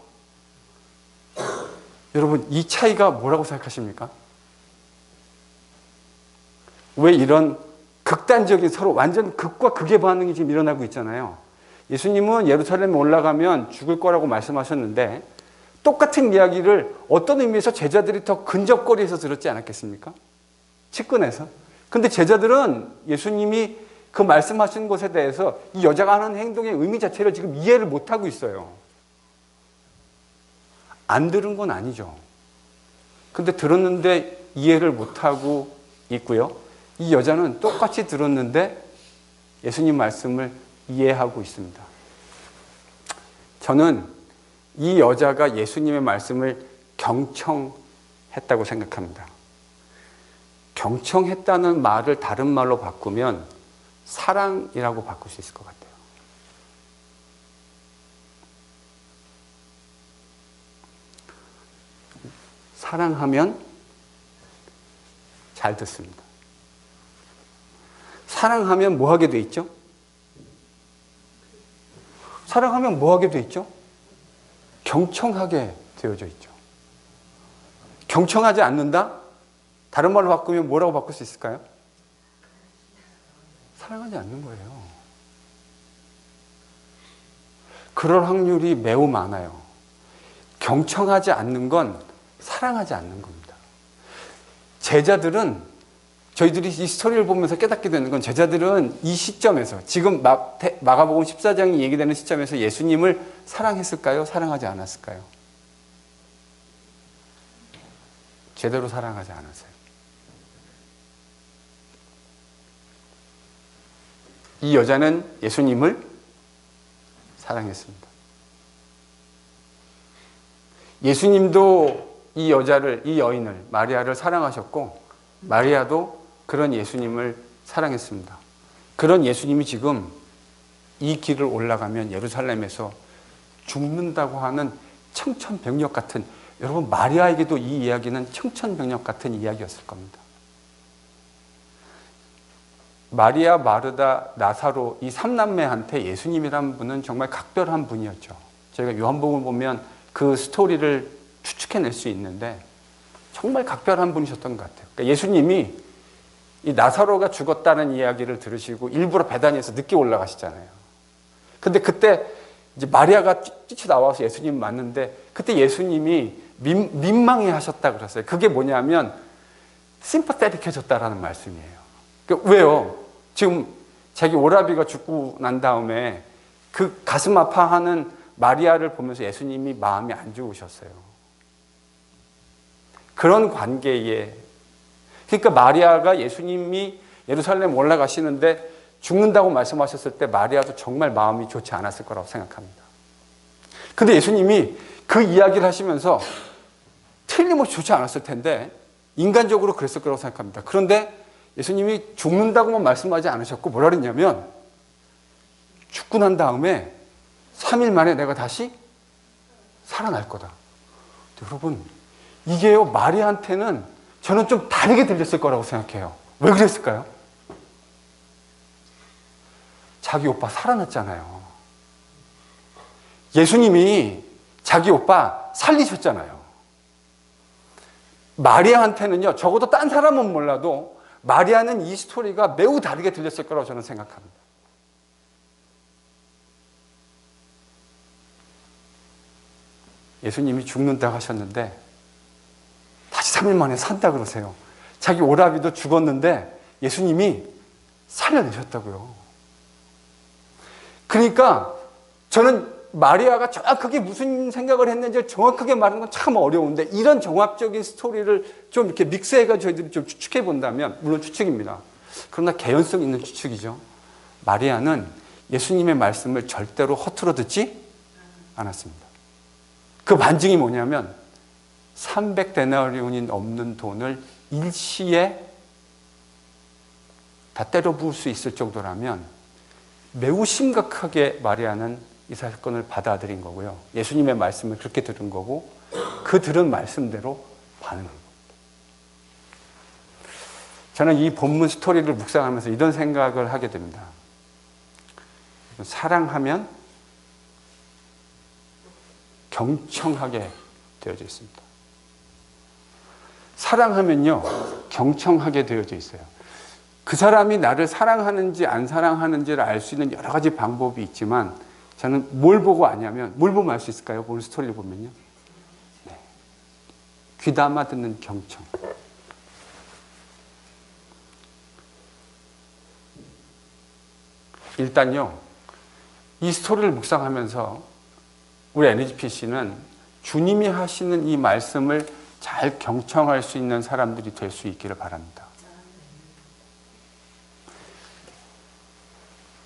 여러분, 이 차이가 뭐라고 생각하십니까? 왜 이런 극단적인 서로 완전 극과 극의 반응이 지금 일어나고 있잖아요. 예수님은 예루살렘에 올라가면 죽을 거라고 말씀하셨는데 똑같은 이야기를 어떤 의미에서 제자들이 더 근접거리에서 들었지 않았겠습니까? 측근에서. 근데 제자들은 예수님이 그 말씀하신 것에 대해서 이 여자가 하는 행동의 의미 자체를 지금 이해를 못하고 있어요. 안 들은 건 아니죠. 근데 들었는데 이해를 못하고 있고요. 이 여자는 똑같이 들었는데 예수님 말씀을 이해하고 있습니다. 저는 이 여자가 예수님의 말씀을 경청했다고 생각합니다. 경청했다는 말을 다른 말로 바꾸면 사랑이라고 바꿀 수 있을 것 같아요. 사랑하면 잘 듣습니다. 사랑하면 뭐 하게 돼 있죠? 사랑하면 뭐 하게 돼 있죠? 경청하게 되어져 있죠. 경청하지 않는다? 다른 말로 바꾸면 뭐라고 바꿀 수 있을까요? 사랑하지 않는 거예요. 그럴 확률이 매우 많아요. 경청하지 않는 건 사랑하지 않는 겁니다. 제자들은, 저희들이 이 스토리를 보면서 깨닫게 되는 건, 제자들은 이 시점에서, 지금 마가복음 14장이 얘기되는 시점에서 예수님을 사랑했을까요? 사랑하지 않았을까요? 제대로 사랑하지 않았어요. 이 여자는 예수님을 사랑했습니다. 예수님도 이 여자를, 이 여인을, 마리아를 사랑하셨고, 마리아도 그런 예수님을 사랑했습니다. 그런 예수님이 지금 이 길을 올라가면 예루살렘에서 죽는다고 하는 청천벽력 같은, 여러분, 마리아에게도 이 이야기는 청천벽력 같은 이야기였을 겁니다. 마리아, 마르다, 나사로, 이 3남매한테 예수님이란 분은 정말 각별한 분이었죠. 저희가 요한복음을 보면 그 스토리를 추측해낼 수 있는데 정말 각별한 분이셨던 것 같아요. 그러니까 예수님이 이 나사로가 죽었다는 이야기를 들으시고 일부러 베다니에서 늦게 올라가시잖아요. 근데 그때 이제 마리아가 뛰쳐나와서 예수님 맞는데, 그때 예수님이 민망해 하셨다 그랬어요. 그게 뭐냐면 심파테틱해졌다라는 말씀이에요. 그러니까 왜요? 지금 자기 오라비가 죽고 난 다음에 그 가슴 아파하는 마리아를 보면서 예수님이 마음이 안 좋으셨어요. 그런 관계에, 그러니까 마리아가 예수님이 예루살렘 올라가시는데 죽는다고 말씀하셨을 때 마리아도 정말 마음이 좋지 않았을 거라고 생각합니다. 근데 예수님이 그 이야기를 하시면서 틀림없이 좋지 않았을 텐데 인간적으로 그랬을 거라고 생각합니다. 그런데 예수님이 죽는다고만 말씀하지 않으셨고 뭐라 그랬냐면, 죽고 난 다음에 3일 만에 내가 다시 살아날 거다. 여러분, 이게요, 마리아한테는 저는 좀 다르게 들렸을 거라고 생각해요. 왜 그랬을까요? 자기 오빠 살아났잖아요. 예수님이 자기 오빠 살리셨잖아요. 마리아한테는요, 적어도 딴 사람은 몰라도 마리아는 이 스토리가 매우 다르게 들렸을 거라고 저는 생각합니다. 예수님이 죽는다고 하셨는데 다시 3일 만에 산다 그러세요. 자기 오라비도 죽었는데 예수님이 살려내셨다고요. 그러니까 저는 마리아가 정확하게 무슨 생각을 했는지 정확하게 말하는 건 참 어려운데, 이런 종합적인 스토리를 좀 이렇게 믹스해가지고 저희들이 좀 추측해 본다면, 물론 추측입니다. 그러나 개연성 있는 추측이죠. 마리아는 예수님의 말씀을 절대로 허투루 듣지 않았습니다. 그 반증이 뭐냐면 300데나리온이 넘는 돈을 일시에 다 때려 부을 수 있을 정도라면 매우 심각하게 마리아는 이 사건을 받아들인 거고요. 예수님의 말씀을 그렇게 들은 거고, 그 들은 말씀대로 반응한 겁니다. 저는 이 본문 스토리를 묵상하면서 이런 생각을 하게 됩니다. 사랑하면 경청하게 되어져 있습니다. 사랑하면요, 경청하게 되어져 있어요. 그 사람이 나를 사랑하는지 안 사랑하는지를 알 수 있는 여러 가지 방법이 있지만, 저는 뭘 보고 아냐면, 뭘 보면 알 수 있을까요? 오늘 스토리를 보면요. 네. 귀담아 듣는 경청. 일단요, 이 스토리를 묵상하면서 우리 NGPC는 주님이 하시는 이 말씀을 잘 경청할 수 있는 사람들이 될 수 있기를 바랍니다.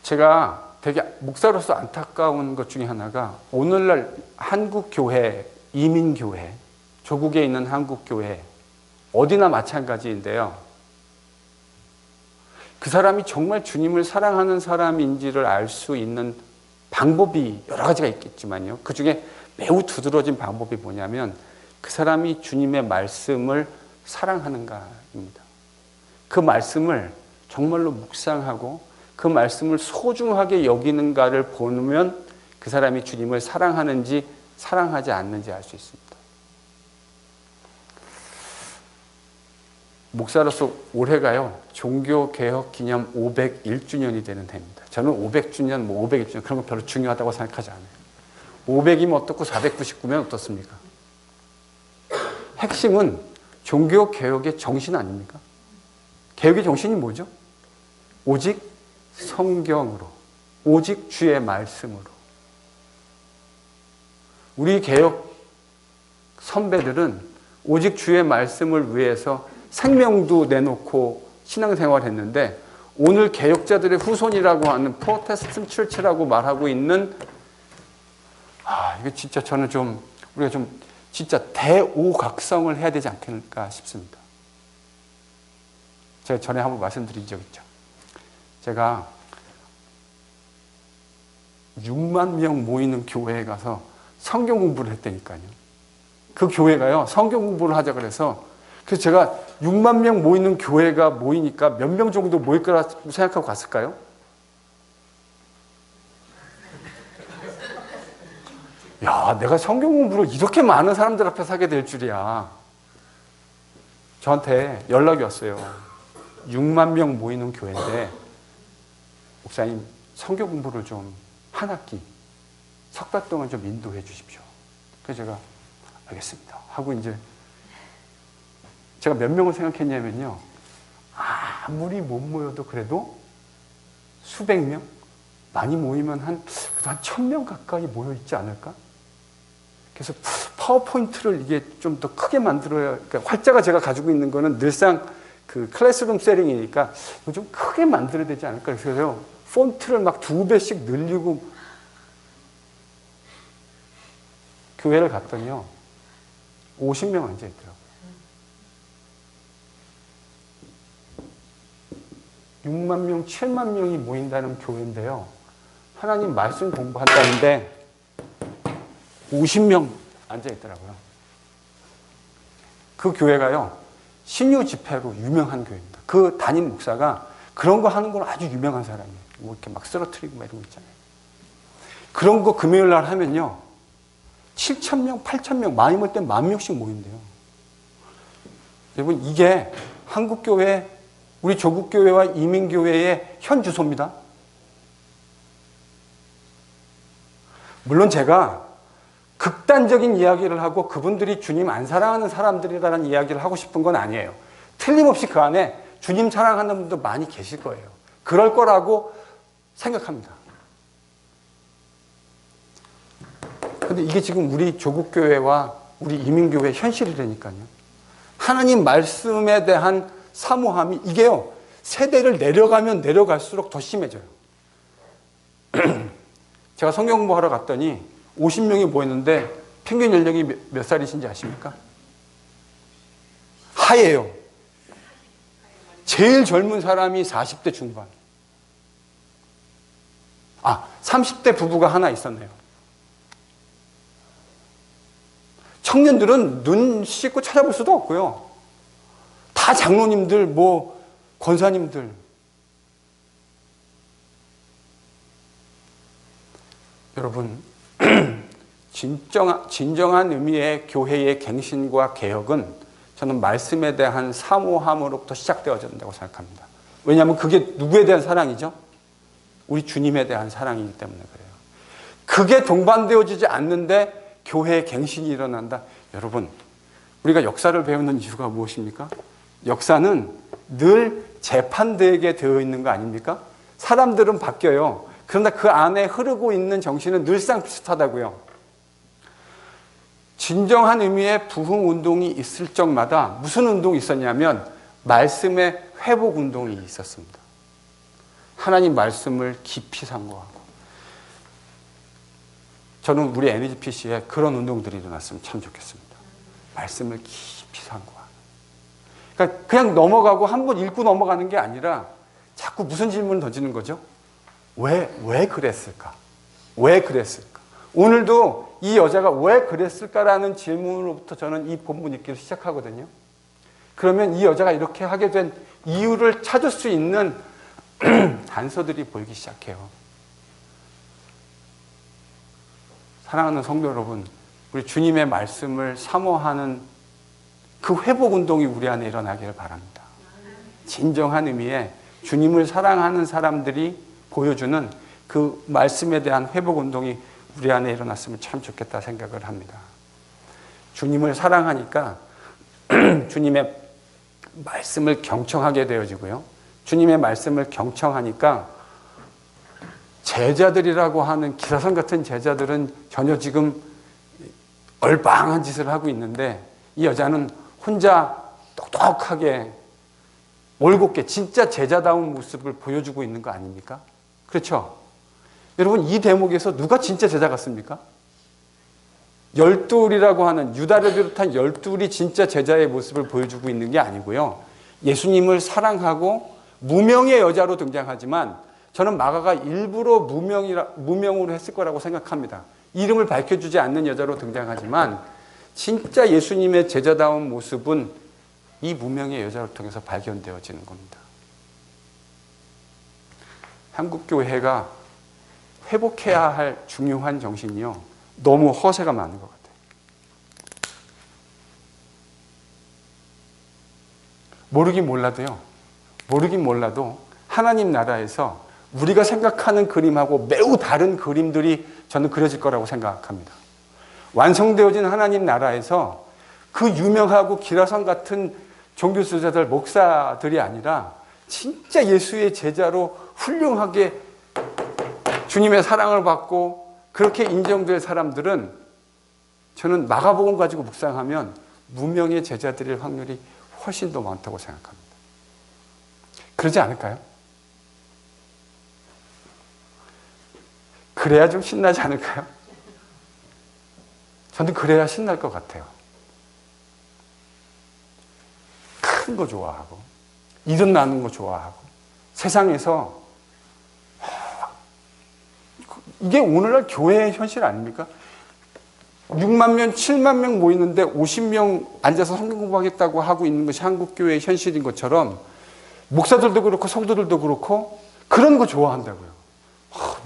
제가 되게 목사로서 안타까운 것 중에 하나가, 오늘날 한국교회, 이민교회, 조국에 있는 한국교회, 어디나 마찬가지인데요. 그 사람이 정말 주님을 사랑하는 사람인지를 알 수 있는 방법이 여러 가지가 있겠지만요. 그 중에 매우 두드러진 방법이 뭐냐면, 그 사람이 주님의 말씀을 사랑하는가입니다. 그 말씀을 정말로 묵상하고 그 말씀을 소중하게 여기는가를 보면 그 사람이 주님을 사랑하는지 사랑하지 않는지 알 수 있습니다. 목사로서 올해가요, 종교개혁 기념 501주년이 되는 해입니다. 저는 500주년, 501주년 그런 거 별로 중요하다고 생각하지 않아요. 500이면 어떻고 499면 어떻습니까? 핵심은 종교개혁의 정신 아닙니까? 개혁의 정신이 뭐죠? 오직 성경으로, 오직 주의 말씀으로. 우리 개혁 선배들은 오직 주의 말씀을 위해서 생명도 내놓고 신앙생활을 했는데, 오늘 개혁자들의 후손이라고 하는 프로테스탄트 철치라고 말하고 있는, 이게 진짜 저는 우리가 진짜 대오각성을 해야 되지 않겠을까 싶습니다. 제가 전에 한번 말씀드린 적 있죠. 제가 6만 명 모이는 교회에 가서 성경 공부를 했다니까요. 그 교회가요, 성경 공부를 하자 그래서 제가 6만 명 모이는 교회가 모이니까 몇 명 정도 모일 거라고 생각하고 갔을까요? 야, 내가 성경 공부를 이렇게 많은 사람들 앞에서 하게 될 줄이야. 저한테 연락이 왔어요. 6만 명 모이는 교회인데 목사님 성경 공부를 좀 한 학기, 석 달 동안 좀 인도해 주십시오. 그래서 제가 알겠습니다 하고, 이제 제가 몇 명을 생각했냐면요, 아무리 못 모여도 그래도 수백 명? 많이 모이면 한 1000명 가까이 모여 있지 않을까? 그래서 파워포인트를 이게 좀 더 크게 만들어야, 그러니까 활자가 제가 가지고 있는 거는 늘상 그 클래스룸 셋ting이니까 이거 좀 크게 만들어야 되지 않을까? 그래서 폰트를 막 2배씩 늘리고 교회를 갔더니요, 50명 앉아 있더라고요. 6만 명, 7만 명이 모인다는 교회인데요, 하나님 말씀 공부한다는데 50명 앉아 있더라고요. 그 교회가요, 신유 집회로 유명한 교회입니다. 그 담임 목사가 그런 거 하는 건 아주 유명한 사람이에요. 뭐 이렇게 막 쓰러뜨리고 막 이런 거 있잖아요. 그런 거 금요일 날 하면요, 7,000명, 8,000명, 많이 모일 때 10,000명씩 모인대요. 여러분, 이게 한국교회, 우리 조국교회와 이민교회의 현 주소입니다. 물론 제가 극단적인 이야기를 하고 그분들이 주님 안 사랑하는 사람들이라는 이야기를 하고 싶은 건 아니에요. 틀림없이 그 안에 주님 사랑하는 분도 많이 계실 거예요. 그럴 거라고 생각합니다. 근데 이게 지금 우리 조국교회와 우리 이민교회의 현실이라니까요. 하나님 말씀에 대한 사모함이, 이게요, 세대를 내려가면 내려갈수록 더 심해져요. 제가 성경 공부하러 갔더니 50명이 모였는데 평균 연령이 몇 살이신지 아십니까? 하예요. 제일 젊은 사람이 40대 중반. 30대 부부가 하나 있었네요. 청년들은 눈 씻고 찾아볼 수도 없고요. 다 장로님들, 뭐 권사님들. 여러분, 진정한 의미의 교회의 갱신과 개혁은 저는 말씀에 대한 사모함으로부터 시작되어야 된다고 생각합니다. 왜냐하면 그게 누구에 대한 사랑이죠? 우리 주님에 대한 사랑이기 때문에 그래요. 그게 동반되어지지 않는데 교회의 갱신이 일어난다. 여러분, 우리가 역사를 배우는 이유가 무엇입니까? 역사는 늘 재판되게 되어 있는 거 아닙니까? 사람들은 바뀌어요. 그러나 그 안에 흐르고 있는 정신은 늘상 비슷하다고요. 진정한 의미의 부흥운동이 있을 적마다 무슨 운동이 있었냐면 말씀의 회복운동이 있었습니다. 하나님 말씀을 깊이 상고하고. 저는 우리 NGPC에 그런 운동들이 일어났으면 참 좋겠습니다. 말씀을 깊이 상고하고. 그러니까 그냥 넘어가고 한번 읽고 넘어가는 게 아니라 자꾸 무슨 질문을 던지는 거죠? 왜 그랬을까? 왜 그랬을까? 오늘도 이 여자가 왜 그랬을까라는 질문으로부터 저는 이 본문 읽기를 시작하거든요. 그러면 이 여자가 이렇게 하게 된 이유를 찾을 수 있는 단서들이 보이기 시작해요. 사랑하는 성도 여러분, 우리 주님의 말씀을 사모하는 그 회복운동이 우리 안에 일어나기를 바랍니다. 진정한 의미의 주님을 사랑하는 사람들이 보여주는 그 말씀에 대한 회복운동이 우리 안에 일어났으면 참 좋겠다 생각을 합니다. 주님을 사랑하니까 주님의 말씀을 경청하게 되어지고요. 주님의 말씀을 경청하니까 제자들이라고 하는 기사선 같은 제자들은 전혀 지금 얼빵한 짓을 하고 있는데 이 여자는 혼자 똑똑하게 올곧게 진짜 제자다운 모습을 보여주고 있는 거 아닙니까? 그렇죠? 여러분 이 대목에서 누가 진짜 제자 같습니까? 열둘이라고 하는 유다를 비롯한 열둘이 진짜 제자의 모습을 보여주고 있는 게 아니고요. 예수님을 사랑하고 무명의 여자로 등장하지만 저는 마가가 일부러 무명으로 했을 거라고 생각합니다. 이름을 밝혀주지 않는 여자로 등장하지만 진짜 예수님의 제자다운 모습은 이 무명의 여자를 통해서 발견되어지는 겁니다. 한국교회가 회복해야 할 중요한 정신이요. 너무 허세가 많은 것 같아요. 모르긴 몰라도 하나님 나라에서 우리가 생각하는 그림하고 매우 다른 그림들이 저는 그려질 거라고 생각합니다. 완성되어진 하나님 나라에서 그 유명하고 기라성 같은 종교 지도자들, 목사들이 아니라 진짜 예수의 제자로 훌륭하게 주님의 사랑을 받고 그렇게 인정될 사람들은 저는 마가복음 가지고 묵상하면 무명의 제자들일 확률이 훨씬 더 많다고 생각합니다. 그러지 않을까요? 그래야 좀 신나지 않을까요? 저는 그래야 신날 것 같아요. 큰 거 좋아하고 이름 나는 거 좋아하고 세상에서 이게 오늘날 교회의 현실 아닙니까? 6만 명, 7만 명 모이는데 50명 앉아서 성경 공부하겠다고 하고 있는 것이 한국교회의 현실인 것처럼 목사들도 그렇고 성도들도 그렇고 그런 거 좋아한다고요.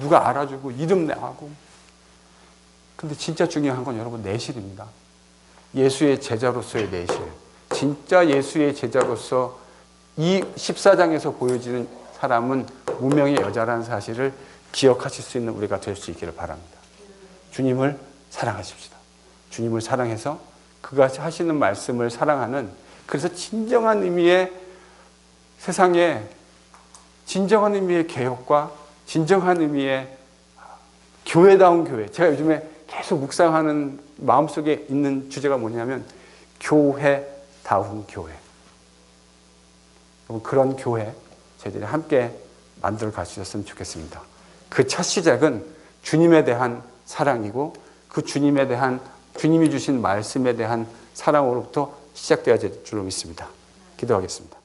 누가 알아주고 이름 내하고. 근데 진짜 중요한 건 여러분 내실입니다. 예수의 제자로서의 내실. 진짜 예수의 제자로서 이 14장에서 보여지는 사람은 무명의 여자라는 사실을 기억하실 수 있는 우리가 될 수 있기를 바랍니다. 주님을 사랑하십시다. 주님을 사랑해서 그가 하시는 말씀을 사랑하는, 그래서 진정한 의미의 세상에 진정한 의미의 개혁과 진정한 의미의 교회다운 교회. 제가 요즘에 계속 묵상하는 마음속에 있는 주제가 뭐냐면 교회다운 교회. 그런 교회 저희들이 함께 만들어 가주셨으면 좋겠습니다. 그 첫 시작은 주님에 대한 사랑이고 그 주님에 대한 주님이 주신 말씀에 대한 사랑으로부터 시작되어야 될 줄로 믿습니다. 기도하겠습니다.